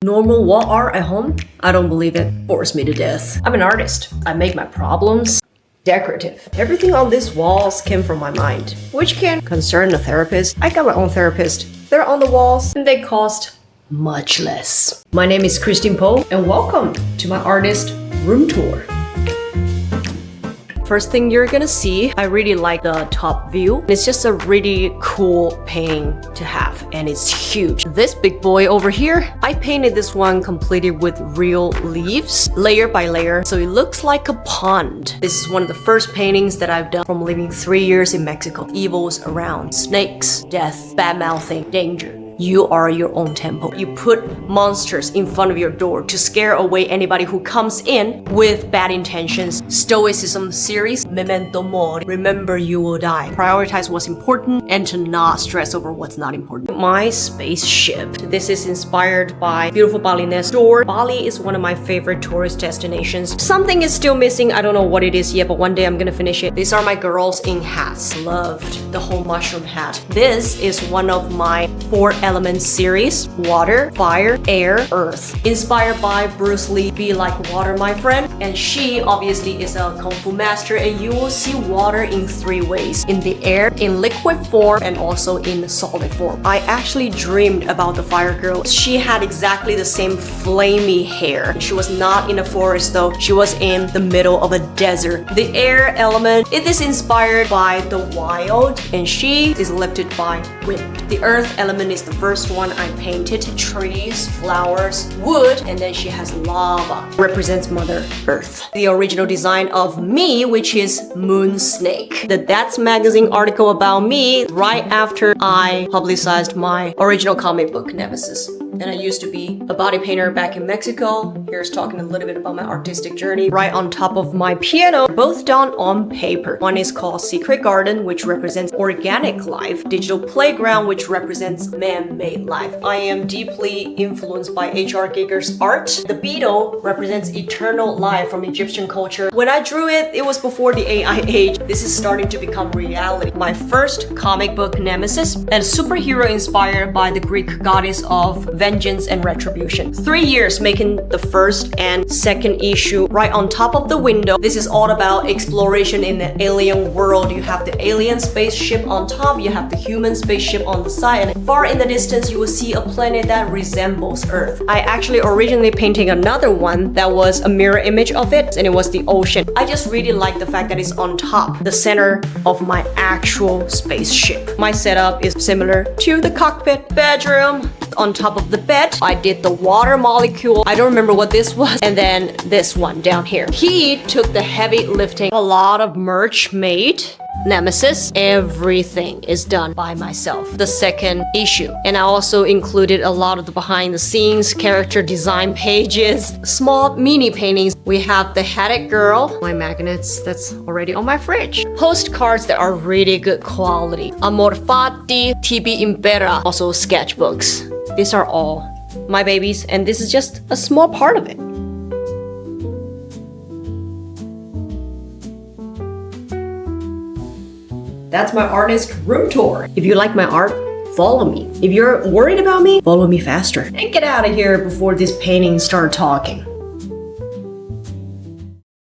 Normal wall art at home? I don't believe it. Bores me to death. I'm an artist. I make my problems decorative. Everything on these walls came from my mind, which can concern a therapist. I got my own therapist. They're on the walls and they cost much less. My name is Christine Poe and welcome to my artist room tour. First thing you're gonna see, I really like the top view. It's just a really cool painting to have and it's huge. This big boy over here, I painted this one completely with real leaves, layer by layer, so it looks like a pond. This is one of the first paintings that I've done from living 3 years in Mexico. Evils around, snakes, death, bad mouthing, danger. You are your own temple. You put monsters in front of your door to scare away anybody who comes in with bad intentions. Stoicism series, Memento Mori, remember you will die. Prioritize what's important and to not stress over what's not important. My spaceship. This is inspired by beautiful Balinese door. Bali is one of my favorite tourist destinations. Something is still missing. I don't know what it is yet, but one day I'm gonna finish it. These are my girls in hats. Loved the whole mushroom hat. This is one of my 4 Elements series, water, fire, air, earth. Inspired by Bruce Lee, Be Like Water, My Friend. And she obviously is a Kung Fu master and you will see water in 3 ways. In the air, in liquid form, and also in solid form. I actually dreamed about the fire girl. She had exactly the same flamey hair. She was not in a forest though. She was in the middle of a desert. The air element, it is inspired by the wild and she is lifted by wind. The earth element is the first one I painted. Trees, flowers, wood, and then she has lava. Represents Mother Earth. The original design of me, which is Moon Snake. The That's Magazine article about me right after I publicized my original comic book, Nemesis. And I used to be a body painter back in Mexico. Here's talking a little bit about my artistic journey. Right on top of my piano, both done on paper. One is called Secret Garden, which represents organic life. Digital Playground, which represents man-made life. I am deeply influenced by H.R. Giger's art. The beetle represents eternal life from Egyptian culture. When I drew it, it was before the AI age. This is starting to become reality. My first comic book, Nemesis, and superhero inspired by the Greek goddess of vengeance and retribution. 3 years making the first and second issue right on top of the window. This is all about exploration in the alien world. You have the alien spaceship on top, you have the human spaceship on the side, and far in the distance you will see a planet that resembles Earth. I actually originally painted another one that was a mirror image of it, and it was the ocean. I just really like the fact that it's on top, the center of my actual spaceship. My setup is similar to the cockpit. Bedroom. On top of the bed, I did the water molecule. I don't remember what this was. And then this one down here. He took the heavy lifting. A lot of merch made. Nemesis, everything is done by myself. The second issue. And I also included a lot of the behind the scenes character design pages, small mini paintings. We have the Headed Girl, my magnets that's already on my fridge. Postcards that are really good quality. Amor Fati, TB Impera, also sketchbooks. These are all my babies and this is just a small part of it. That's my artist room tour. If you like my art, follow me. If you're worried about me, follow me faster. And get out of here before these paintings start talking.